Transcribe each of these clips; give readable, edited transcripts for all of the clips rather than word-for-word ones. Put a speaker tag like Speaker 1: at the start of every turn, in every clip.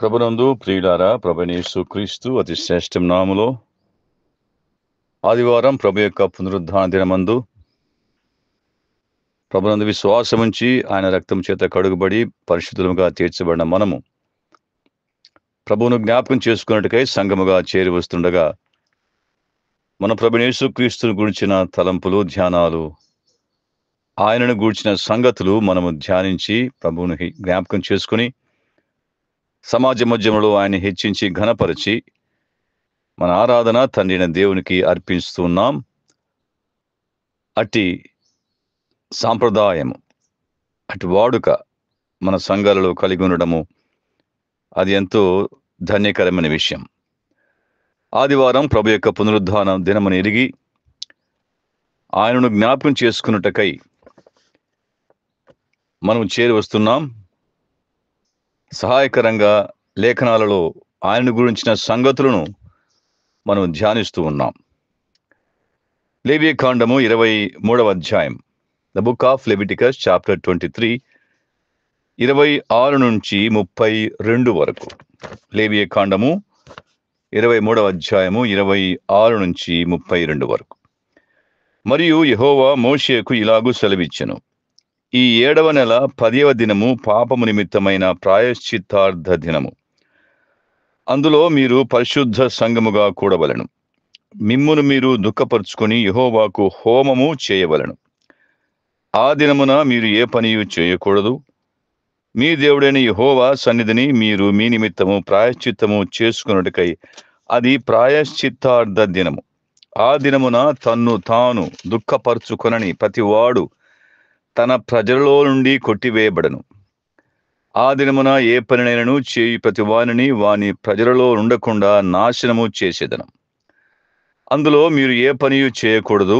Speaker 1: ప్రభునందు ప్రియులారా, ప్రభువైన యేసుక్రీస్తు అతి శ్రేష్ఠ నామములో ఆదివారం ప్రభు యొక్క పునరుద్ధాన దినమందు ప్రభునందు విశ్వాసముంచి ఆయన రక్తం చేత కడుగుబడి పరిశుద్ధులుగా తీర్చబడిన మనము ప్రభువును జ్ఞాపకం చేసుకున్నట్టుకై సంఘముగా చేరి వస్తుండగా మన ప్రభువైన యేసుక్రీస్తును గురించిన తలంపులు, ధ్యానాలు, ఆయనను గూర్చిన సంగతులు మనము ధ్యానించి ప్రభువును జ్ఞాపకం చేసుకుని సమాజ మధ్యములో ఆయన హెచ్చించి ఘనపరిచి మన ఆరాధన తండ్రైన దేవునికి అర్పిస్తున్నాం. అట్టి సాంప్రదాయము, అటు వాడుక మన సంఘాలలో కలిగి ఉండడము అది ఎంతో ధన్యకరమైన విషయం. ఆదివారం ప్రభు యొక్క పునరుద్ధాన దినమును ఎరిగి ఆయనను జ్ఞాపకం చేసుకున్నటకై మనం చేరి వస్తున్నాం. సహాయకరంగా లేఖనాలలో ఆయన గురించిన సంగతులను మనం ధ్యానిస్తూ ఉన్నాం. లేవియకాండము 23వ అధ్యాయం, the book of Leviticus chapter 23, 26 నుంచి 32 వరకు. లేవియకాండము 23వ అధ్యాయము 26 నుంచి 32 వరకు. మరియు యెహోవా మోషేకు ఇలాగూ సెలవిచ్చెను, ఈ 7వ నెల 10వ దినము పాపము నిమిత్తమైన ప్రాయశ్చిత్తార్థ దినము. అందులో మీరు పరిశుద్ధ సంఘముగా కూడవలెను. మిమ్మును మీరు దుఃఖపరుచుకొని యెహోవాకు హోమము చేయవలెను. ఆ దినమున మీరు ఏ పనియు చేయకూడదు. మీ దేవుడైన యెహోవా సన్నిధిని మీరు మీ నిమిత్తము ప్రాయశ్చిత్తము చేసుకొనుటకై అది ప్రాయశ్చిత్తార్థ దినము. ఆ దినమున తన్ను తాను దుఃఖపరుచుకొనని ప్రతివాడు తన ప్రజలలో నుండి కొట్టివేయబడను. ఆ దినమున ఏ పనినైనను చేయి ప్రతి వానిని వాని ప్రజలలో ఉండకుండా నాశనము చేసేదను. అందులో మీరు ఏ పనియు చేయకూడదు.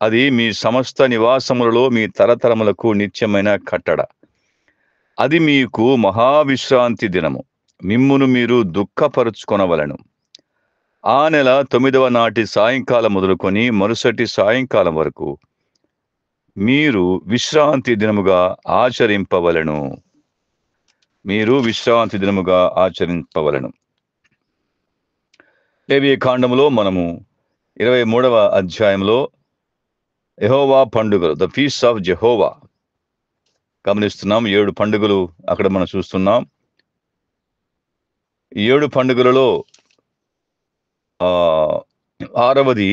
Speaker 1: అది మీ సమస్త నివాసములలో మీ తరతరములకు నిత్యమైన కట్టడ. అది మీకు మహావిశ్రాంతి దినము. మిమ్మును మీరు దుఃఖపరుచుకొనవలెను. ఆ నెల 9వ నాటి సాయంకాలం మొదలుకొని మరుసటి సాయంకాలం వరకు మీరు విశ్రాంతి దినముగా ఆచరింపవలెను. మీరు విశ్రాంతి దినముగా ఆచరింపవలెను. లేవియకాండములో మనము 23వ అధ్యాయంలో యెహోవా పండుగలు, ద ఫీస్ట్ ఆఫ్ జెహోవా గమనిస్తున్నాం. 7 పండుగలు అక్కడ మనం చూస్తున్నాం. 7 పండుగలలో 6వది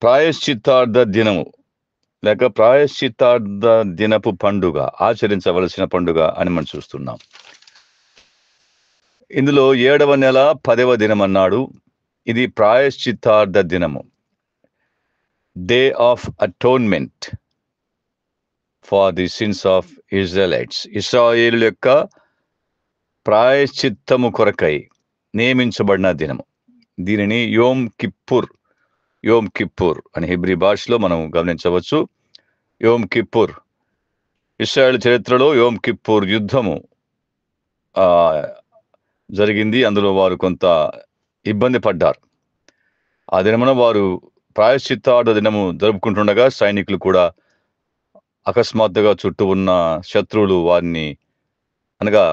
Speaker 1: ప్రాయశ్చిత్తార్థ దినము లేక ప్రాయశ్చిత్తార్థ దినపు పండుగ, ఆచరించవలసిన పండుగ అని మనం చూస్తున్నాం. ఇందులో 7వ నెల 10వ దినం అన్నాడు. ఇది ప్రాయశ్చిత్తార్థ దినము, day of atonement for the sins of Israelites. ఇశ్రాయేలు యొక్క ప్రాయశ్చిత్తము కొరకై నియమించబడిన దినము. దీనిని యోమ్ కిప్పుర్ అని హెబ్రీ భాషలో మనం గమనించవచ్చు. యోమ్ కిప్పుర్, ఇశ్రాయేలు చరిత్రలో యోమ్ కిప్పుర్ యుద్ధము జరిగింది. అందులో వారు కొంత ఇబ్బంది పడ్డారు. ఆ దినమున వారు ప్రాయశ్చిత్తార్థ దినము జరుపుకుంటుండగా సైనికులు కూడా అకస్మాత్తుగా చుట్టూ ఉన్న శత్రువులు వారిని, అనగా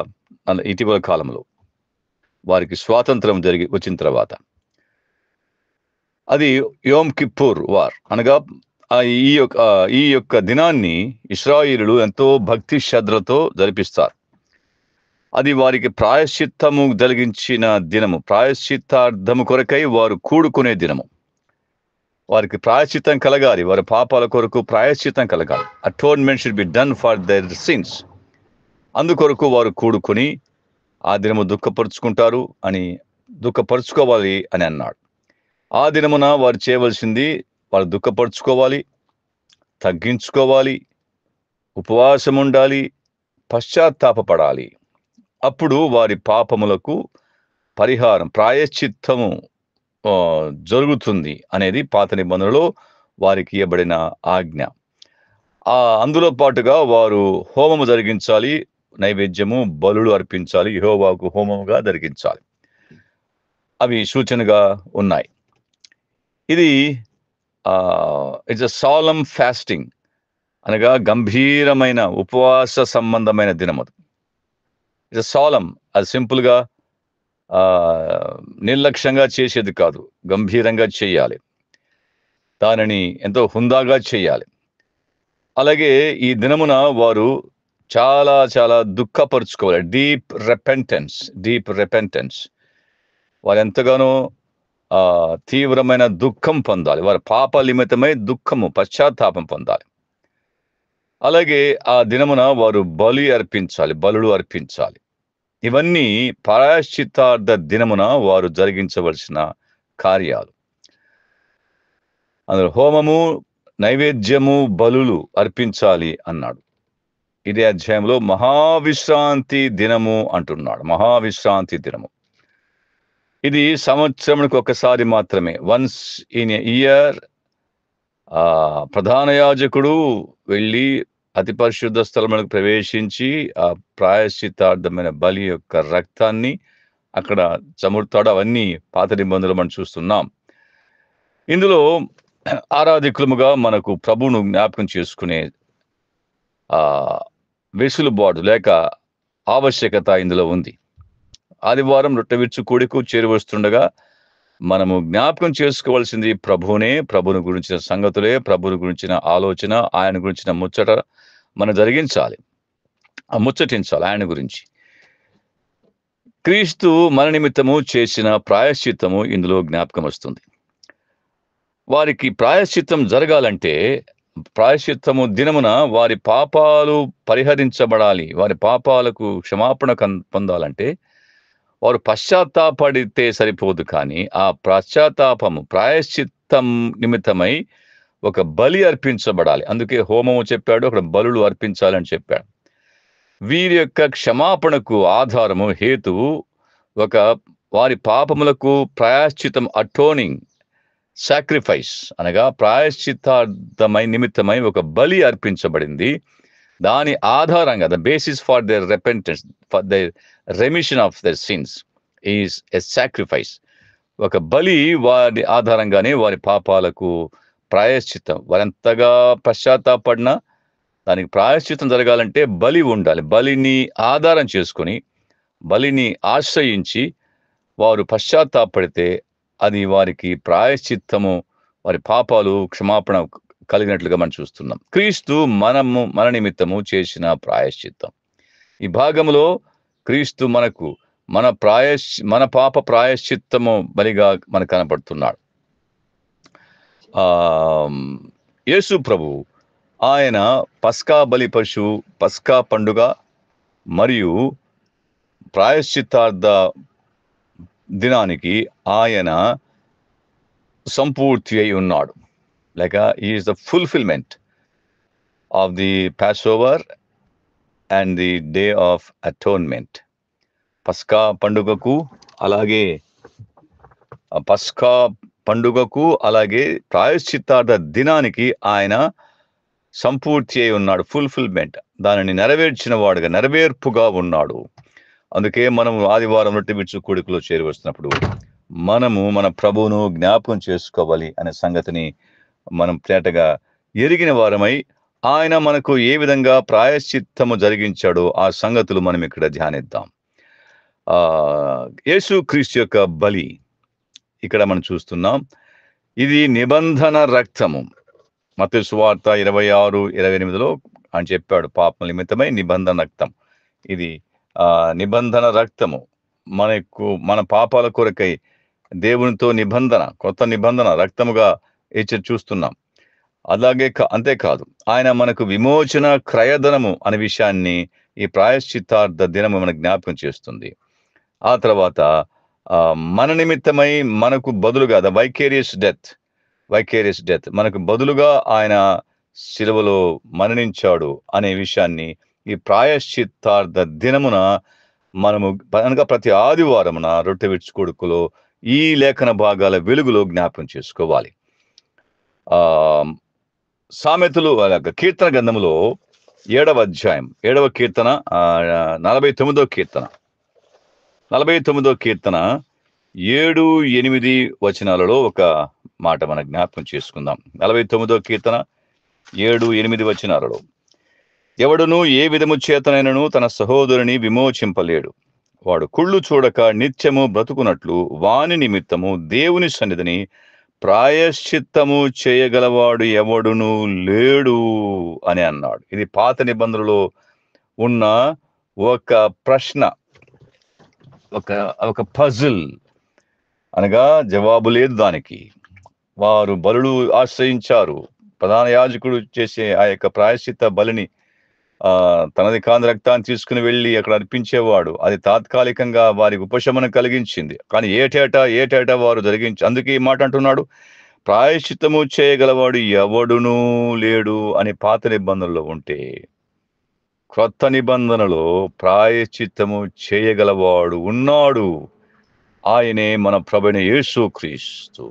Speaker 1: ఇటీవల కాలంలో వారికి స్వాతంత్రం వచ్చిన తర్వాత, అది యోమ్ కిప్పుర్ వార్ అనగా ఈ యొక్క దినాన్ని ఇశ్రాయేలులు ఎంతో భక్తి శ్రద్ధలతో జరిపిస్తారు. అది వారికి ప్రాయశ్చిత్తము జరిగించిన దినము, ప్రాయశ్చిత్తార్థము కొరకై వారు కూడుకునే దినము. వారికి ప్రాయశ్చిత్తం కలగాలి, వారి పాపాల కొరకు ప్రాయశ్చిత్తం కలగాలి. Atonement should be done for their since. అందుకొరకు వారు కూడుకుని ఆ దినము దుఃఖపరుచుకోవాలి అని అన్నాడు. ఆ దినమున వారు చేయవలసింది, వారు దుఃఖపరుచుకోవాలి, తగ్గించుకోవాలి, ఉపవాసం ఉండాలి, పశ్చాత్తాపపడాలి. అప్పుడు వారి పాపములకు పరిహారం, ప్రాయశ్చిత్తము జరుగుతుంది అనేది పాత నిబంధనలో వారికి ఇవ్వబడిన ఆజ్ఞ. అందులో పాటుగా వారు హోమము జరిగించాలి, నైవేద్యము బలులు అర్పించాలి, యెహోవాకు హోమముగా జరిగించాలి. అవి సూచనగా ఉన్నాయి. ఇది ఇట్స్ అ సాలమ్ ఫాస్టింగ్ అనగా గంభీరమైన ఉపవాస సంబంధమైన దినము. It's solemn. అది సింపుల్గా నిర్లక్ష్యంగా చేసేది కాదు, గంభీరంగా చేయాలి, దానిని ఎంతో హుందాగా చేయాలి. అలాగే ఈ దినమున వారు చాలా చాలా దుఃఖపరుచుకోవాలి. Deep repentance. వారు ఎంతగానో తీవ్రమైన దుఃఖం పొందాలి. వారి పాప నిమిత్తమై దుఃఖము, పశ్చాత్తాపం పొందాలి. అలాగే ఆ దినమున వారు బలులు అర్పించాలి. ఇవన్నీ ప్రాయశ్చిత్తార్థ దినమున వారు జరిగించవలసిన కార్యాలు. అందులో హోమము, నైవేద్యము, బలులు అర్పించాలి అన్నాడు. ఇదే అధ్యాయంలో మహావిశ్రాంతి దినము అంటున్నాడు. మహావిశ్రాంతి దినము ఇది సంవత్సరానికి ఒకసారి మాత్రమే, వన్స్ ఇన్ ఎ ఇయర్. ప్రధాన యాజకుడు వెళ్ళి అతి పరిశుద్ధ స్థలములకు ప్రవేశించి ఆ ప్రాయశ్చిత్తార్థమైన బలి యొక్క రక్తాన్ని అక్కడ చమురుతాడు. అవన్నీ పాత నిబంధనలు మనం చూస్తున్నాం. ఇందులో ఆరాధికులముగా మనకు ప్రభువును జ్ఞాపకం చేసుకునే వెసులుబాటు లేక ఆవశ్యకత ఇందులో ఉంది. ఆదివారం రొట్టె విరుచు కూడికు చేరువస్తుండగా మనము జ్ఞాపకం చేసుకోవాల్సింది ప్రభువునే, ప్రభువును గురించిన సంగతులే, ప్రభువును గురించిన ఆలోచన, ఆయన గురించిన ముచ్చట మనం జరిగించాలి, ముచ్చటించాలి ఆయన గురించి. క్రీస్తు మన నిమిత్తము చేసిన ప్రాయశ్చిత్తము ఇందులో జ్ఞాపకం వస్తుంది. వారికి ప్రాయశ్చిత్తం జరగాలంటే, ప్రాయశ్చిత్తము దినమున వారి పాపాలు పరిహరించబడాలి, వారి పాపాలకు క్షమాపణ పొందాలంటే వారు పశ్చాత్తాపడితే సరిపోదు. కానీ ఆ పశ్చాత్తాపము, ప్రాయశ్చిత్తం నిమిత్తమై ఒక బలి అర్పించబడాలి. అందుకే హోమము చెప్పాడు, అక్కడ బలులు అర్పించాలని చెప్పాడు. వీరి యొక్క క్షమాపణకు ఆధారము, హేతువు వారి పాపములకు ప్రాయశ్చిత్తం, అటోనింగ్ సాక్రిఫైస్ అనగా ప్రాయశ్చిత్తార్థమై నిమిత్తమై ఒక బలి అర్పించబడింది. దాని ఆధారంగా the basis for their repentance, for their remission of their since is a sacrifice. ఒక బలి వారి ఆధారంగానే వారి పాపాలకు ప్రాయశ్చిత్తం. వారెంతగా పశ్చాత్తాపడినా దానికి ప్రాయశ్చిత్తం జరగాలంటే బలి ఉండాలి. బలిని ఆధారం చేసుకొని, బలిని ఆశ్రయించి వారు పశ్చాత్తాపడితే అది వారికి ప్రాయశ్చిత్తము, వారి పాపాలు క్షమాపణ కలిగినట్లుగా మనం చూస్తున్నాం. క్రీస్తు మన నిమిత్తము చేసిన ప్రాయశ్చిత్తం. ఈ భాగంలో క్రీస్తు మనకు మన పాప ప్రాయశ్చిత్తము బలిగా మనకు కనపడుతున్నాడు. యేసు ప్రభు ఆయన పస్కా బలి పశువు, పస్కా పండుగ మరియు ప్రాయశ్చిత్తార్థ దినానికి ఆయన సంపూర్తి అయి ఉన్నాడు. లేక is the fulfilment of the passover and the day of atonement. పస్కా పండుగకు అలాగే ప్రాయశ్చిత్తార్థ దినానికి ఆయన సంపూర్తి అయి ఉన్నాడు, ఫుల్ఫిల్మెంట్. దానిని నెరవేర్చిన వాడుగా, నెరవేర్పుగా ఉన్నాడు. అందుకే మనము ఆదివారం రొట్టె విరుచు కూడికలో చేరువస్తున్నప్పుడు మనము మన ప్రభువును జ్ఞాపకం చేసుకోవాలి అనే సంగతిని మనం తేటగా ఎరిగిన వారమై, ఆయన మనకు ఏ విధంగా ప్రాయశ్చిత్తము జరిగించాడో ఆ సంగతులు మనం ఇక్కడ ధ్యానిద్దాం. యేసు క్రీస్తు యొక్క బలి ఇక్కడ మనం చూస్తున్నాం. ఇది నిబంధన రక్తము. మత్తయి సువార్త 26:28 ఆయన చెప్పాడు, పాపం నిమిత్తమై నిబంధన రక్తం. ఇది నిబంధన రక్తము, మన పాపాల కొరకై దేవునితో నిబంధన, కొత్త నిబంధన రక్తముగా చూస్తున్నాం. అలాగే అంతేకాదు, ఆయన మనకు విమోచన క్రయధనము అనే విషయాన్ని ఈ ప్రాయశ్చిత్తార్థ దినము మనకు జ్ఞాపకం చేస్తుంది. ఆ తర్వాత మన నిమిత్తమై మనకు బదులుగా ద వైకేరియస్ డెత్ మనకు బదులుగా ఆయన శిలువలో మరణించాడు అనే విషయాన్ని ఈ ప్రాయశ్చిత్తార్థ దినమున మనము అనగా ప్రతి ఆదివారమున రొట్టె విరుచు కూడికలో ఈ లేఖన భాగాల వెలుగులో జ్ఞాపకం చేసుకోవాలి. సామెతలు కీర్తన గ్రంథములో 7వ అధ్యాయం 7వ కీర్తన 49వ కీర్తన 7-8 వచనాలలో ఒక మాట మనం జ్ఞాపకం చేసుకుందాం. 49వ కీర్తన 7-8 వచనాలలో, ఎవడును ఏ విధము చేతనైనను తన సహోదరుని విమోచింపలేడు. వాడు కుళ్ళు చూడక నిత్యము బ్రతుకున్నట్లు వాని నిమిత్తము దేవుని సన్నిధిని ప్రాయశ్చిత్తము చేయగలవాడు ఎవడును లేడు అని అన్నాడు. ఇది పాత నిబంధనలో ఉన్న ఒక ప్రశ్న, ఒక పజిల్, అనగా జవాబు లేదు దానికి. వారు బలులు ఆశ్రయించారు. ప్రధాన యాజకుడు చేసే ఆ యొక్క ప్రాయశ్చిత్త బలిని తనది కాని రక్తాన్ని తీసుకుని వెళ్ళి అక్కడ అర్పించేవాడు. అది తాత్కాలికంగా వారికి ఉపశమనం కలిగించింది. కానీ ఏటేటా వారు అందుకే ఈ మాట అంటున్నాడు, ప్రాయశ్చిత్తము చేయగలవాడు ఎవడునూ లేడు అని పాత నిబంధనలో ఉంటే, క్రొత్త నిబంధనలో ప్రాయశ్చిత్తము చేయగలవాడు ఉన్నాడు. ఆయనే మన ప్రభువైన యేసుక్రీస్తు.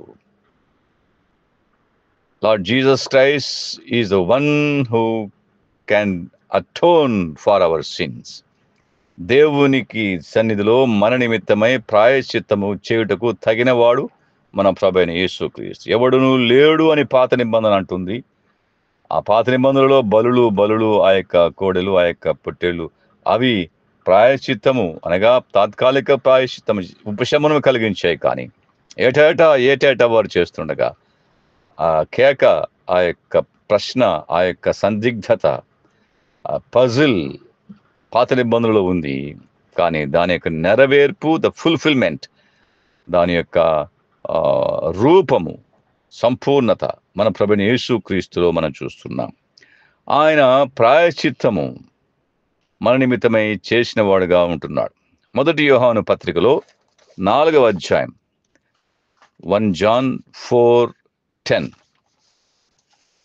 Speaker 1: Lord Jesus Christ is the one who can atone for our sins. దేవునికి సన్నిధిలో మన నిమిత్తమై ప్రాయశ్చిత్తము చేయుటకు తగినవాడు మన ప్రభువైన యేసుక్రీస్తు. ఎవడును లేడు అని పాత నిబంధన అంటుంది. ఆ పాత నిబంధనలో బలులు, ఆ యొక్క కోడెలు, ఆ యొక్క పొట్టేళ్ళు, అవి ప్రాయశ్చిత్తము అనగా తాత్కాలిక ప్రాయశ్చిత్తము, ఉపశమనం కలిగించాయి. కానీ ఏటేటా వారు చేస్తుండగా ఆ కేక, ఆ యొక్క ప్రశ్న, ఆ యొక్క సందిగ్ధత, ఆ పజిల్ పాత నిబంధనలో ఉంది. కానీ దాని యొక్క నెరవేర్పు, ద ఫుల్ఫిల్మెంట్, దాని యొక్క రూపము, సంపూర్ణత మన ప్రభువైన యేసుక్రీస్తులో మనం చూస్తున్నాం. ఆయన ప్రాయశ్చిత్తము మన నిమిత్తమై చేసిన వాడుగా ఉంటున్నాడు. 1 యోహాను పత్రికలో 4వ అధ్యాయం 1 John 4:10.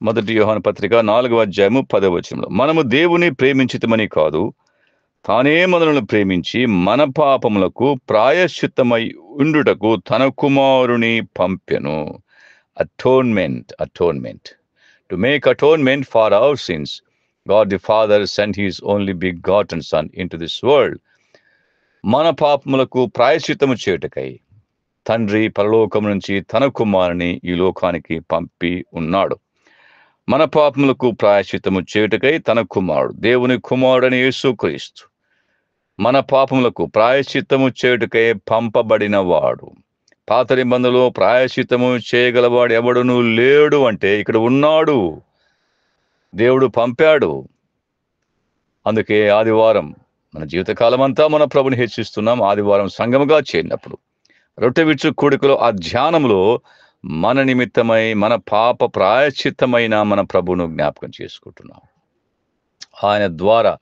Speaker 1: 1 యోహాను పత్రిక 4వ అధ్యాయము 10వ వచనంలో, మనము దేవుని ప్రేమించితమని కాదు, తానే మనలను ప్రేమించి మన పాపములకు ప్రాయశ్చిత్తమై ఉండుటకు తన కుమారుని పంపెను. Atonement. To make atonement for our sins, God the Father sent his only begotten Son into this world. మన పాపములకు ప్రాయశ్చిత్తము చేయుటకై తండ్రి పరలోకం నుంచి తన కుమారుని ఈ లోకానికి పంపి ఉన్నాడు. మన పాపములకు ప్రాయశ్చిత్తము చేయుటకై తన కుమారుడు, దేవుని కుమారుడని యేసుక్రీస్తు, మన పాపములకు ప్రాయశ్చిత్తము చేయుటకై పంపబడిన వాడు. పాత నిబంధనలో ప్రాయశ్చిత్తము చేయగలవాడు ఎవడును లేడు అంటే ఇక్కడ ఉన్నాడు, దేవుడు పంపాడు. అందుకే ఆదివారం మన జీవితకాలం అంతా మన ప్రభుని హెచ్చిస్తున్నాం. ఆదివారం సంఘముగా చేరినప్పుడు రొట్టె విచ్చు కూడికలో ఆ ధ్యానంలో మన నిమిత్తమై, మన పాప ప్రాయశ్చిత్తమైన మన ప్రభువును జ్ఞాపకం చేసుకుంటున్నాం. ఆయన ద్వారా,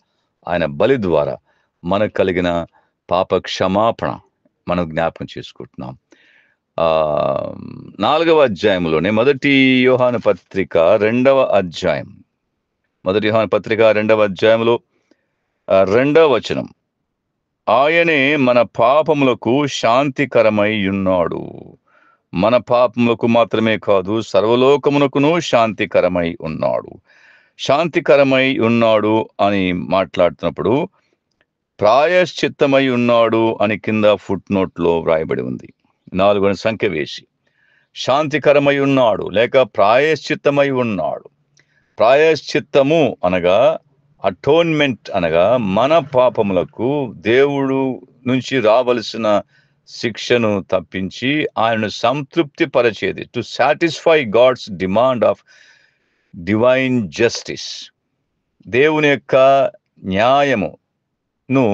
Speaker 1: ఆయన బలి ద్వారా మనకు కలిగిన పాప క్షమాపణ మనం జ్ఞాపకం చేసుకుంటున్నాం. 4వ అధ్యాయంలోనే 1 యోహాను పత్రిక 2వ అధ్యాయం, 1 యోహాను పత్రిక 2వ అధ్యాయంలో 2వ వచనం, ఆయనే మన పాపములకు శాంతికరమై ఉన్నాడు. మన పాపములకు మాత్రమే కాదు, సర్వలోకమునకును శాంతికరమై ఉన్నాడు. శాంతికరమై ఉన్నాడు అని మాట్లాడుతున్నప్పుడు ప్రాయశ్చిత్తమై ఉన్నాడు అని కింద ఫుట్ నోట్లో వ్రాయబడి ఉంది. 4 సంఖ్య వేసి శాంతికరమై ఉన్నాడు లేక ప్రాయశ్చిత్తమై ఉన్నాడు. ప్రాయశ్చిత్తము అనగా అటోన్మెంట్ అనగా మన పాపములకు దేవుడు నుంచి రావలసిన శిక్షను తప్పించి ఆయనను సంతృప్తి పరిచేది. To satisfy God's demand of divine justice. దేవుని యొక్క న్యాయమును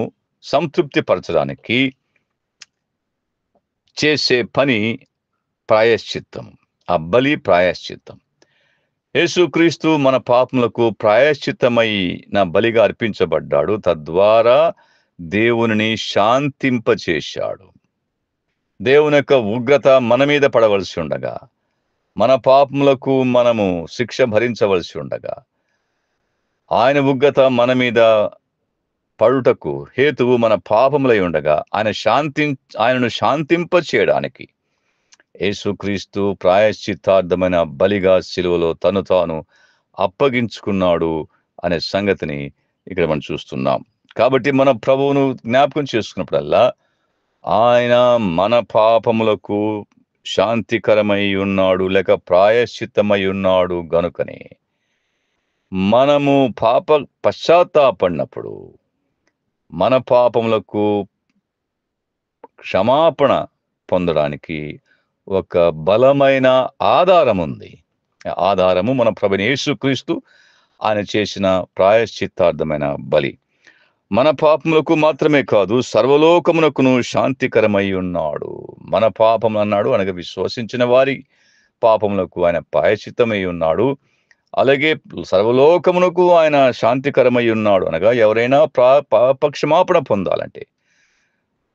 Speaker 1: సంతృప్తి పరచడానికి చేసే పని ప్రాయశ్చిత్తం, ఆ బలి ప్రాయశ్చిత్తం. యేసుక్రీస్తు మన పాపములకు ప్రాయశ్చిత్తమైన బలిగా అర్పించబడ్డాడు. తద్వారా దేవునిని శాంతింపచేశాడు. దేవుని యొక్క ఉగ్రత మన మీద పడవలసి ఉండగా, మన పాపములకు మనము శిక్ష భరించవలసి ఉండగా, ఆయన ఉగ్రత మన మీద పడుటకు హేతువు మన పాపములై ఉండగా ఆయనను శాంతింప చేయడానికి యేసుక్రీస్తు ప్రాయశ్చిత్తార్థమైన బలిగా శిలువలో తను తాను అప్పగించుకున్నాడు అనే సంగతిని ఇక్కడ మనం చూస్తున్నాం. కాబట్టి మన ప్రభువును జ్ఞాపకం చేసుకున్నప్పుడల్లా ఆయన మన పాపములకు శాంతికరమై ఉన్నాడు లేక ప్రాయశ్చిత్తమై ఉన్నాడు గనుకనే మనము పశ్చాత్తాపడినప్పుడు మన పాపములకు క్షమాపణ పొందడానికి ఒక బలమైన ఆధారం ఉంది. ఆధారము మన ప్రభువైన యేసుక్రీస్తు ఆయన చేసిన ప్రాయశ్చిత్తార్థమైన బలి. మన పాపములకు మాత్రమే కాదు, సర్వలోకమునకును శాంతికరమై ఉన్నాడు. మన పాపములు అన్నాడు అనగా విశ్వసించిన వారి పాపములకు ఆయన ప్రాయశ్చిత్తమై ఉన్నాడు. అలాగే సర్వలోకమునకు ఆయన శాంతికరమై ఉన్నాడు అనగా ఎవరైనా పాపక్షమాపణ పొందాలంటే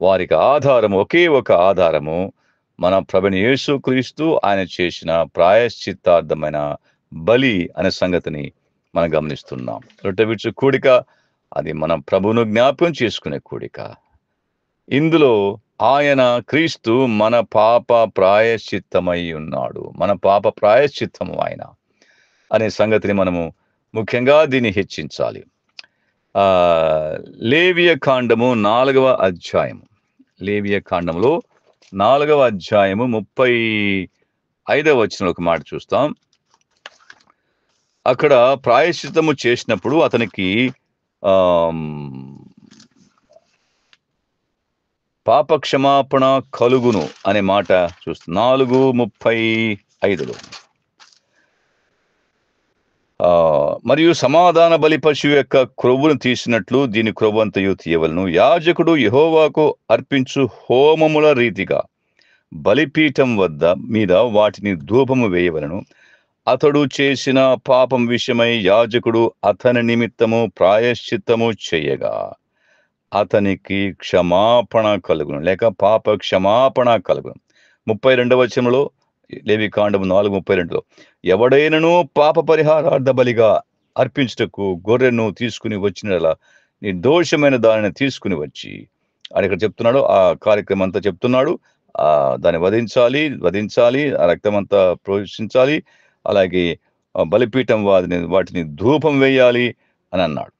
Speaker 1: వారికి ఆధారము, ఒకే ఒక ఆధారము మన ప్రభువైన యేసుక్రీస్తు ఆయన చేసిన ప్రాయశ్చిత్తార్థమైన బలి అనే సంగతిని మనం గమనిస్తున్నాం. రొట్టె విరుచు కూడిక అది మన ప్రభువును జ్ఞాపకం చేసుకునే కూడిక. ఇందులో ఆయన క్రీస్తు మన పాప ప్రాయశ్చిత్తమై ఉన్నాడు. మన పాప ప్రాయశ్చిత్తము ఆయన అనే సంగతిని మనము ముఖ్యంగా దీన్ని హెచ్చించాలి. లేవియ కాండము 4వ అధ్యాయము. లేవియ కాండంలో 4వ అధ్యాయము 35వ వచనంలో ఒక మాట చూస్తాం. అక్కడ ప్రాయశ్చిత్తము చేసినప్పుడు అతనికి పాప క్షమాపణ కలుగును అనే మాట చూస్తాం. 4:35లో మరియు సమాధాన బలి పశువు యొక్క క్రొవ్వును తీసినట్లు దీని క్రొవ్వంతయు తీయవలను. యాజకుడు యెహోవాకు అర్పించు హోమముల రీతిగా బలిపీఠం మీద వాటిని ధూపము వేయవలను. అతడు చేసిన పాపం విషయమై యాజకుడు అతని నిమిత్తము ప్రాయశ్చిత్తము చేయగా అతనికి క్షమాపణ కలుగును, లేక పాప క్షమాపణ కలుగును. 32వ వచనంలో లేవి కాండము 4:32లో ఎవడైనను పాప పరిహారార్థ బలిగా అర్పించుటకు గొర్రెను తీసుకుని వచ్చినలా నిర్దోషమైన దానిని తీసుకుని వచ్చి అని ఇక్కడ చెప్తున్నాడు. ఆ కార్యక్రమం అంతా చెప్తున్నాడు. దాన్ని వధించాలి, ఆ రక్తం అంతా ప్రోక్షించాలి, అలాగే బలిపీఠం వాటిని ధూపం వేయాలి అని అన్నాడు.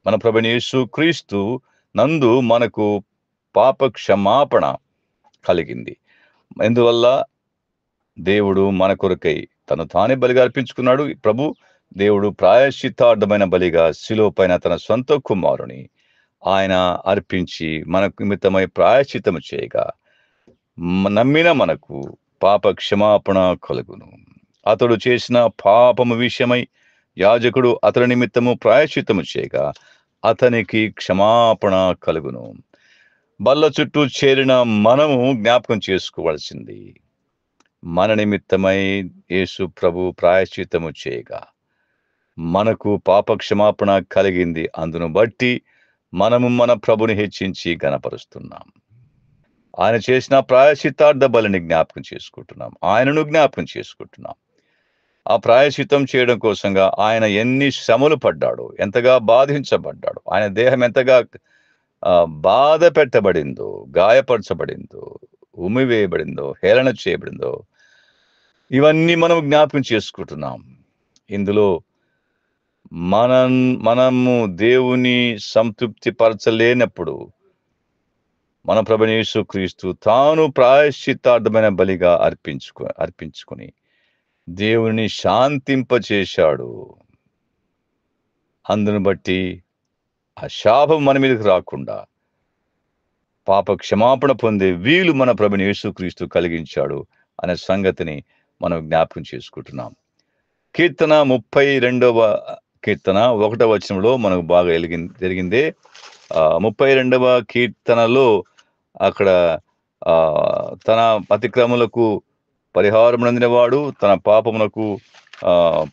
Speaker 1: మన ప్రభువైన యేసుక్రీస్తు నందు మనకు పాప క్షమాపణ కలిగింది. ఎందువల్ల దేవుడు మన కొరకై తను తానే బలిగా అర్పించుకున్నాడు. దేవుడు ప్రాయశ్చిత్తార్థమైన బలిగా శిలువ పైన తన సొంత కుమారుని ఆయన అర్పించి మన నిమిత్తమై ప్రాయశ్చిత్తము చేయగా నమ్మిన మనకు పాప క్షమాపణ కలుగును. అతడు చేసిన పాపము విషయమై యాజకుడు అతని నిమిత్తము ప్రాయశ్చిత్తము చేయగా అతనికి క్షమాపణ కలుగును. బల్ల చుట్టూ చేరిన మనము జ్ఞాపకం చేసుకోవాల్సింది, మన నిమిత్తమై యేసు ప్రభు ప్రాయశ్చిత్తము చేయగా మనకు పాప క్షమాపణ కలిగింది. అందును బట్టి మనము మన ప్రభుని హెచ్చించి గణపరుస్తున్నాం. ఆయన చేసిన ప్రాయశ్చిత్తార్థ బలిని జ్ఞాపకం చేసుకుంటున్నాం, ఆయనను జ్ఞాపకం చేసుకుంటున్నాం. ఆ ప్రాయశ్చిత్తం చేయడం కోసంగా ఆయన ఎన్ని శ్రమలు పడ్డాడు, ఎంతగా బాధించబడ్డాడు, ఆయన దేహం ఎంతగా బాధ పెట్టబడిందో, గాయపరచబడిందో, ఉమ్మివేయబడిందో, హేళన చేయబడిందో, ఇవన్నీ మనం జ్ఞాపకం చేసుకుంటున్నాం. ఇందులో మనము దేవుని సంతృప్తి పరచలేనప్పుడు మన ప్రభువైన యేసుక్రీస్తు తాను ప్రాయశ్చిత్తార్థమైన బలిగా అర్పించుకుని దేవుని శాంతింపచేశాడు. అందును బట్టి ఆ శాపం మన మీదకి రాకుండా పాప క్షమాపణ పొందే వీలు మన ప్రభువైన యేసుక్రీస్తు కలిగించాడు అనే సంగతిని మనం జ్ఞాపకం చేసుకుంటున్నాం. కీర్తన 32వ కీర్తన 1వ వచనంలో మనకు బాగా జరిగిందే. 32వ కీర్తనలో అక్కడ తన అతిక్రమములకు పరిహారం పొందినవాడు, తన పాపమునకు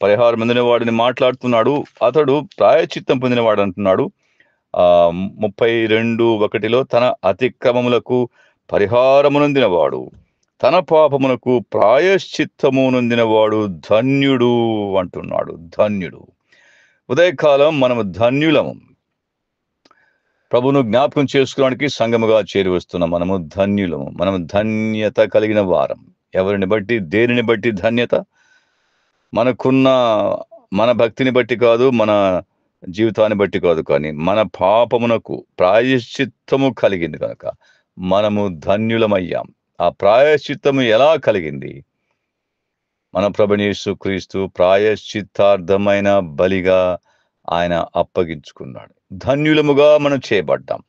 Speaker 1: పరిహారం పొందినవాడిని మాట్లాడుతున్నాడు. అతడు ప్రాయశ్చిత్తం పొందినవాడు అంటున్నాడు. 32:1లో తన అతిక్రమములకు పరిహారము నొందినవాడు, తన పాపమునకు ప్రాయశ్చిత్తము నొందినవాడు ధన్యుడు అంటున్నాడు. ధన్యుడు. ఉదయకాలం మనము ధన్యులము. ప్రభువును జ్ఞాపకం చేసుకోవడానికి సంఘముగా చేరి వస్తున్న మనము ధన్యులము. మనము ధన్యత కలిగిన వారం. ఎవరిని బట్టి, దేనిని బట్టి ధన్యత? మనకున్న మన భక్తిని బట్టి కాదు, మన జీవితాన్ని బట్టి కాదు, కానీ మన పాపమునకు ప్రాయశ్చిత్తము కలిగింది కనుక మనము ధన్యులమయ్యాం. ఆ ప్రాయశ్చిత్తము ఎలా కలిగింది? మన ప్రభువైన యేసుక్రీస్తు ప్రాయశ్చిత్తార్థమైన బలిగా ఆయన అప్పగించుకున్నాడు. ధన్యులముగా మనం చేయబడ్డాం.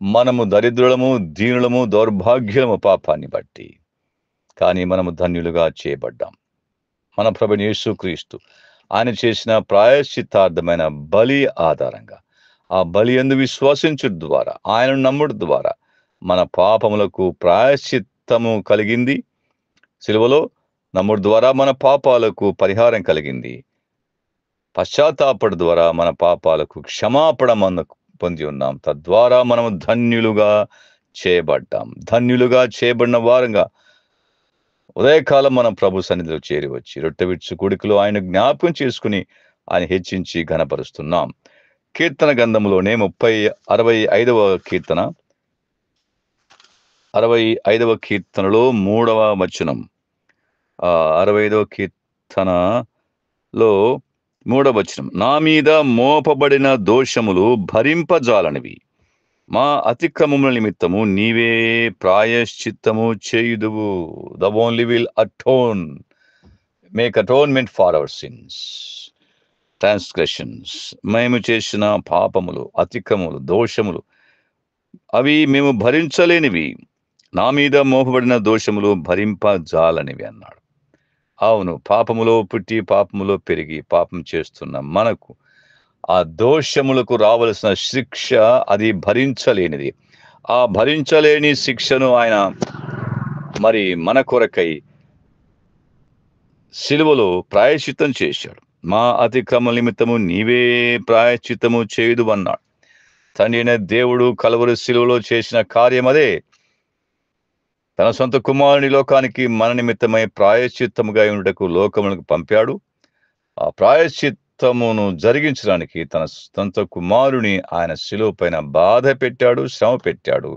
Speaker 1: మనము దరిద్రులము, దీనులము, దౌర్భాగ్యులము పాపాన్ని బట్టి. కానీ మనము ధన్యులుగా చేయబడ్డాం. మన ప్రభువైన యేసుక్రీస్తు ఆయన చేసిన ప్రాయశ్చిత్తార్థమైన బలి ఆధారంగా, ఆ బలి యందు విశ్వసించుట ద్వారా, ఆయనను నమ్ముట ద్వారా మన పాపములకు ప్రాయశ్చిత్తము కలిగింది. సిలువలో నమ్ముట ద్వారా మన పాపాలకు పరిహారం కలిగింది. పశ్చాత్తాపడ ద్వారా మన పాపాలకు క్షమాపణ మనకు పొంది ఉన్నాం. తద్వారా మనము ధన్యులుగా చేయబడ్డాం. ధన్యులుగా చేయబడిన వారంగా ఉదయకాలం మనం ప్రభు సన్నిధిలో చేరి వచ్చి రొట్టె విరుచు కూడికలో ఆయన జ్ఞాపకం చేసుకుని ఆయన హెచ్చించి ఘనపరుస్తున్నాం. కీర్తన గ్రంథములోనే 65వ కీర్తన 65వ కీర్తనలో 3వ వచనం, 65వ కీర్తనలో 3వ వచనం, నా మీద మోపబడిన దోషములు భరింపజాలనివి, మా అతిక్రమముల నిమిత్తము నీవే ప్రాయశ్చిత్తము చేయుదువు. The only will atone, make atonement for our sins, transgressions. మేము చేసిన పాపములు, అతిక్రమములు, దోషములు అవి మేము భరించలేనివి. నా మీద మోపబడిన దోషములు భరింపజాలనివి అన్నాడు. అవును, పాపములో పుట్టి పాపములో పెరిగి పాపం చేస్తున్న మనకు ఆ దోషములకు రావలసిన శిక్ష అది భరించలేనిది. ఆ భరించలేని శిక్షను ఆయన మరి మన కొరకై సిలువలో ప్రాయశ్చిత్తం చేశాడు. మా అతిక్రమ నిమిత్తము నీవే ప్రాయశ్చిత్తము చేయుదు అన్నాడు. తండ్రి అయిన దేవుడు కలువరి సిలువలో చేసిన కార్యం అదే. తన సొంత కుమారుని లోకానికి మన నిమిత్తమై ప్రాయశ్చిత్తముగా ఉండుటకు లోకములకు పంపాడు. ఆ ప్రాయశ్చిత్తమును జరిగించడానికి తన సొంత కుమారుని ఆయన శిలువ పైన బాధ పెట్టాడు, శ్రమ పెట్టాడు,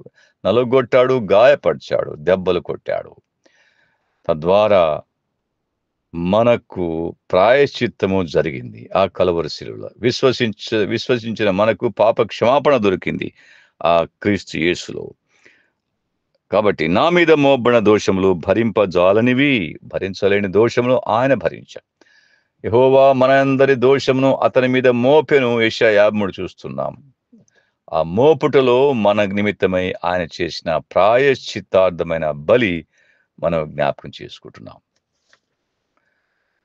Speaker 1: నలుగొట్టాడు, గాయపరిచాడు, దెబ్బలు కొట్టాడు. తద్వారా మనకు ప్రాయశ్చిత్తము జరిగింది. ఆ కలువరి శిలువలో విశ్వసించిన మనకు పాప క్షమాపణ దొరికింది ఆ క్రీస్తు యేసులో. కాబట్టి నా మీద మోపబడిన దోషములు భరింపజాలనివి, భరించలేని దోషములు ఆయన భరించాడు. యెహోవా మనందరి దోషమును అతని మీద మోపెను. యెషయా 53 చూస్తున్నాం. ఆ మోపుటలో మన నిమిత్తమై ఆయన చేసిన ప్రాయశ్చిత్తార్థమైన బలి మనం జ్ఞాపకం చేసుకుంటున్నాం.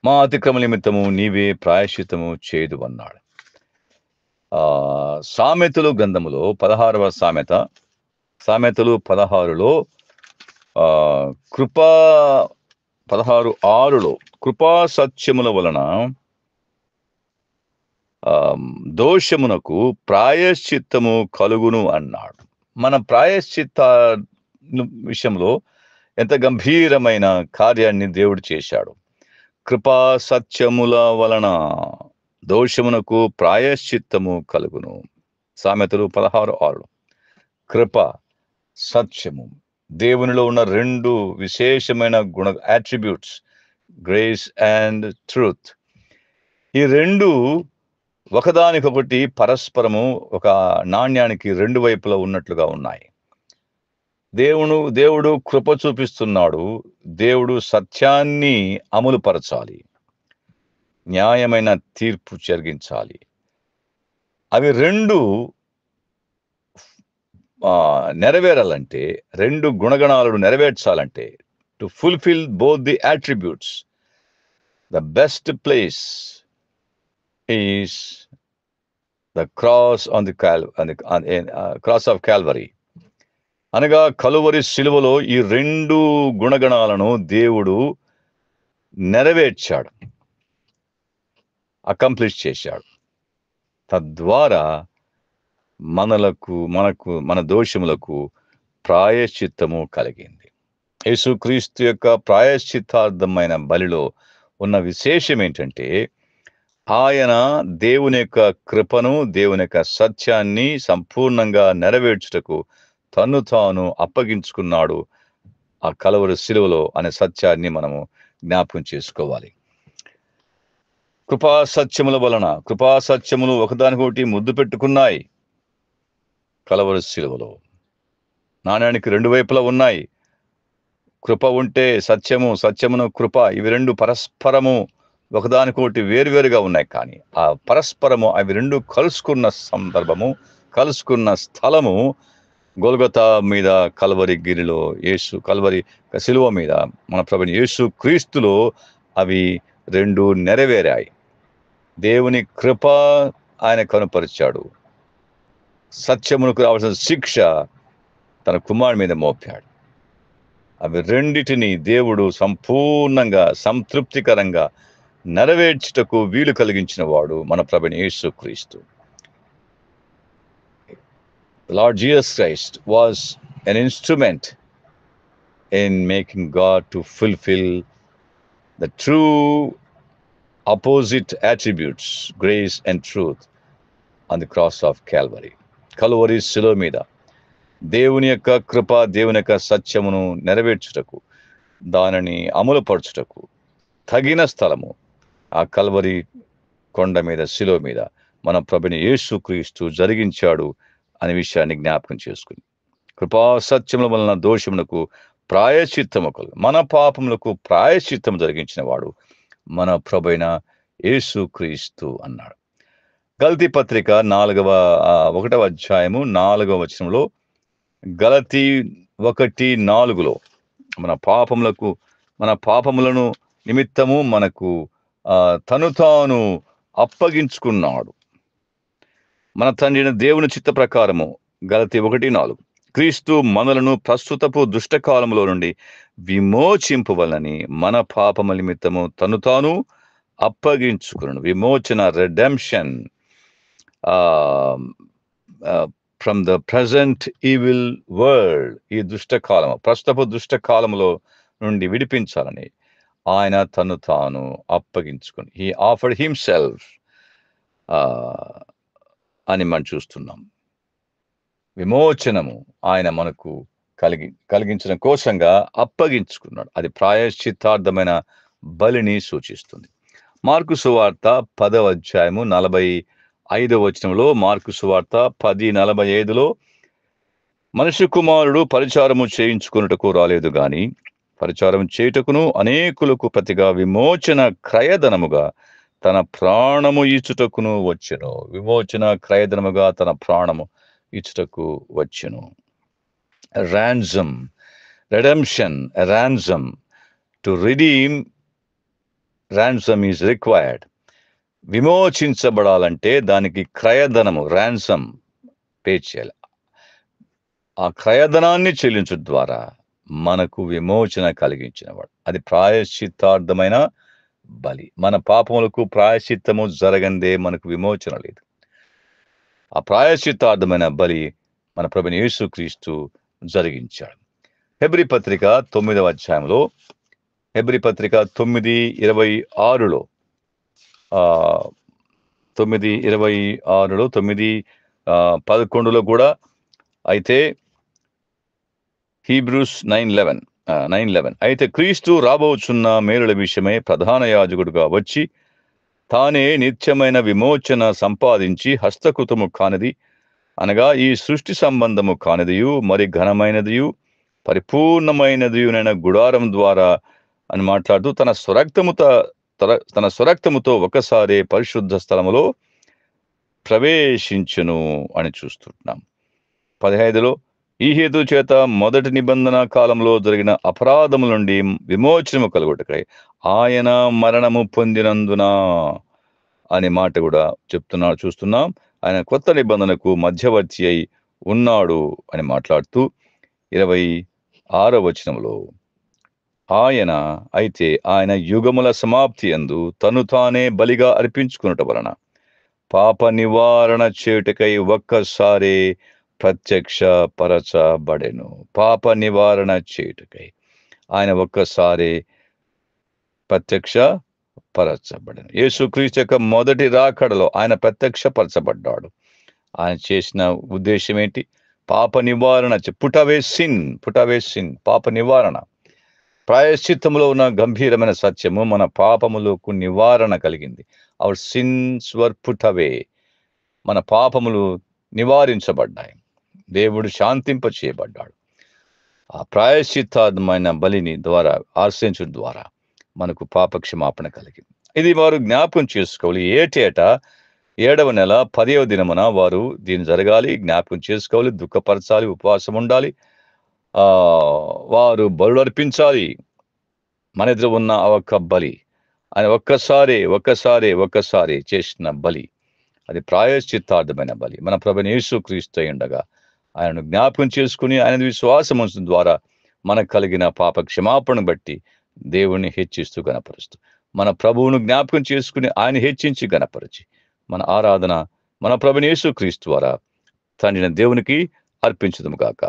Speaker 1: మా అతిక్రమ నిమిత్తము నీవే ప్రాయశ్చిత్తము చేదు అన్నాడు. సామెతలు గ్రంథములో 16వ సామెత, సామెతలు 16లో 16:6లో కృపా సత్యముల వలన దోషమునకు ప్రాయశ్చిత్తము కలుగును అన్నాడు. మన ప్రాయశ్చిత్త విషయంలో ఎంత గంభీరమైన కార్యాన్ని దేవుడు చేశాడు. కృపా సత్యముల వలన దోషమునకు ప్రాయశ్చిత్తము కలుగును. సామెతలు 16:6. కృప, సత్యము, దేవునిలో ఉన్న రెండు విశేషమైన అట్రిబ్యూట్స్, గ్రేస్ అండ్ ట్రూత్. ఈ రెండు ఒకదానికొకటి పరస్పరము ఒక నాణ్యానికి రెండు వైపులా ఉన్నట్లుగా ఉన్నాయి. దేవుడు కృప చూపిస్తున్నాడు. దేవుడు సత్యాన్ని అమలుపరచాలి, న్యాయమైన తీర్పు జరిగించాలి. అవి రెండు నెరవేరాలంటే, రెండు గుణగణాలను నెరవేర్చాలంటే, to fulfil both the attributes, the best place is the cross on the cross of Calvary. అనగా కలువరి శిలువలో ఈ రెండు గుణగణాలను దేవుడు నెరవేర్చాడు, అకంప్లిష్ చేశాడు. తద్వారా మన దోషములకు ప్రాయశ్చిత్తము కలిగింది. యేసుక్రీస్తు యొక్క ప్రాయశ్చిత్తార్థమైన బలిలో ఉన్న విశేషం ఏంటంటే, ఆయన దేవుని యొక్క కృపను, దేవుని యొక్క సత్యాన్ని సంపూర్ణంగా నెరవేర్చుటకు తన్ను తాను అప్పగించుకున్నాడు ఆ కలువరి శిలువలో అనే సత్యాన్ని మనము జ్ఞాపకం చేసుకోవాలి. కృపా సత్యముల వలన, కృపా సత్యములు ఒకదానికొకటి ముద్దు పెట్టుకున్నాయి. కలువరి శిలువలో నాణ్యానికి రెండు వైపులా ఉన్నాయి. కృప ఉంటే సత్యము, సత్యమును కృప, ఇవి రెండు పరస్పరము ఒకదానికొకటి వేరువేరుగా ఉన్నాయి. కానీ ఆ పరస్పరము అవి రెండు కలుసుకున్న సందర్భము, కలుసుకున్న స్థలము గొల్గొతా మీద, కల్వరి గిరిలో, కల్వరి శిలువ మీద మన ప్రభువైన యేసు క్రీస్తులో అవి రెండు నెరవేరాయి. దేవుని కృప ఆయన కనుపరిచాడు. సత్యమునకు రావాల్సిన శిక్ష తన కుమారుడి మీద మోపాడు. అవి రెండిటిని దేవుడు సంపూర్ణంగా, సంతృప్తికరంగా నెరవేర్చుటకు వీలు కలిగించిన వాడు మన ప్రభువైన యేసు క్రీస్తు. Lord Jesus Christ was an instrument in making God to fulfill the true opposite attributes, grace and truth, on the cross of Calvary. Calvary శిలువ మీద దేవుని యొక్క కృప, దేవుని యొక్క సత్యమును నెరవేర్చుటకు, దానిని అమలుపరచుటకు తగిన స్థలము ఆ కల్వరి కొండ మీద, శిలువ మీద మన ప్రభువైన యేసు క్రీస్తు జరిగించాడు అనే విషయాన్ని జ్ఞాపకం చేసుకుని, కృపా సత్యముల వలన దోషమునకు ప్రాయశ్చిత్తము కలుగు, మన పాపములకు ప్రాయశ్చిత్తము జరిగించిన వాడు మన ప్రభువైన యేసు క్రీస్తు అన్నాడు. గలతీ పత్రిక 1వ అధ్యాయము 4వ వచనంలో, గలతీ 1:4 మన పాపములను నిమిత్తము మనకు తను తాను అప్పగించుకున్నాడు మన తండ్రి దేవుని చిత్త ప్రకారము. గలతీ 1:4 క్రీస్తు మనలను ప్రస్తుతపు దుష్టకాలములో నుండి విమోచింపవలని మన పాపముల నిమిత్తము తను తాను అప్పగించుకున్నాడు. విమోచన, redemption from the present evil world. ఈ దుష్టకాలము, ప్రస్తుతపు దుష్టకాలములో నుండి విడిపించాలని ఆయన తను తాను అప్పగించుకుని, హీ ఆఫర్డ్ హిమ్సెల్ఫ్ అని మనం చూస్తున్నాం. విమోచనము ఆయన మనకు కలిగించిన కోసంగా అప్పగించుకున్నాడు. అది ప్రాయశ్చిత్తార్థమైన బలిని సూచిస్తుంది. మార్కు సువార్త 10వ అధ్యాయము 45వ వచనంలో, మార్కు సువార్త 10:45లో, మనుష్య కుమారుడు పరిచారము చేయించుకున్నటకు రాలేదు గాని పరిచారం చేయుటకును అనేకులకు ప్రతిగా విమోచన క్రయధనముగా తన ప్రాణము ఇచ్చుటకును వచ్చెను. విమోచన క్రయధనముగా తన ప్రాణము ఇచ్చుటకు వచ్చెను. ransom, redemption, a ransom. To redeem, ransom is required. విమోచించబడాలంటే దానికి క్రయధనము, ransom పే చేయాలి. ఆ క్రయధనాన్ని చెల్లించడం ద్వారా మనకు విమోచన కలిగించినవాడు. అది ప్రాయశ్చిత్తార్థమైన బలి. మన పాపములకు ప్రాయశ్చిత్తము జరగందే మనకు విమోచన లేదు. ఆ ప్రాయశ్చిత్తార్థమైన బలి మన ప్రభువైన యేసుక్రీస్తు జరిగించాడు. హెబ్రీ పత్రిక 9వ అధ్యాయంలో, హెబ్రీ పత్రిక 9:26లో 9:26లో 9:11లో కూడా, అయితే హీబ్రూస్ 9:11 అయితే క్రీస్తు రాబోచున్న మేలుల విషయమై ప్రధాన యాజకుడుగా వచ్చి తానే నిత్యమైన విమోచన సంపాదించి హస్తకృతము కానిది, అనగా ఈ సృష్టి సంబంధము కానిదియు మరి ఘనమైనదియు పరిపూర్ణమైనదియునైన గుడారం ద్వారా అని మాట్లాడుతూ తన స్వరక్తముతో ఒకసారి పరిశుద్ధ స్థలములో ప్రవేశించును అని చూస్తున్నాం. 15లో, ఈ హేతు చేత మొదటి నిబంధన కాలంలో జరిగిన అపరాధముల నుండి విమోచనము కలుగుటకై ఆయన మరణము పొందినందున అనే మాట కూడా చూస్తున్నాం. ఆయన కొత్త నిబంధనకు మధ్యవర్తి అయి ఉన్నాడు అని మాట్లాడుతూ 26వ వచనంలో, ఆయన యుగముల సమాప్తి యందు తను తానే బలిగా అర్పించుకున్నట వలన పాప నివారణ చేయుటకై ఒక్కసారే ప్రత్యక్ష పరచబడెను. పాప నివారణ చేయుటకై ఆయన ఒక్కసారి ప్రత్యక్ష పరచబడెను. యేసుక్రీస్తు యొక్క మొదటి రాకడలో ఆయన ప్రత్యక్షపరచబడ్డాడు. ఆయన చేసిన ఉద్దేశం ఏంటి? పాప నివారణ, పుటవే సిన్, పాప నివారణ. ప్రాయశ్చిత్తములో ఉన్న గంభీరమైన సత్యము, మన పాపములకు నివారణ కలిగింది. అవర్ సిన్స్ వర్ పుట్ అవే. మన పాపములు నివారించబడ్డాయి. దేవుడు శాంతింప చేయబడ్డాడు. ఆ ప్రాయశ్చిత్తమైన బలిని ద్వారా ఆశ్రయించడం ద్వారా మనకు పాప క్షమాపణ కలిగింది. ఇది వారు జ్ఞాపకం చేసుకోవాలి. ఏటేటా 7వ నెల 10వ దినమున వారు దీన్ని జరగాలి, జ్ఞాపకం చేసుకోవాలి, దుఃఖపరచాలి, ఉపవాసం ఉండాలి. వారు బలులు అర్పించాలి. మన ఎదుట ఉన్న ఆ ఒక్క బలి, ఆయన ఒక్కసారి చేసిన బలి, అది ప్రాయశ్చిత్తార్థమైన బలి. మన ప్రభువైన యేసుక్రీస్తు అయ్యుండగా ఆయనను జ్ఞాపకం చేసుకుని ఆయన విశ్వాసం ఉంచడం ద్వారా మనకు కలిగిన పాప క్షమాపణ బట్టి దేవుణ్ణి హెచ్చిస్తూ గణపరుస్తూ, మన ప్రభువును జ్ఞాపకం చేసుకుని ఆయన హెచ్చించి గణపరిచి, మన ఆరాధన మన ప్రభువైన యేసుక్రీస్తు ద్వారా తండ్రి దేవునికి అర్పించుదుము గాక.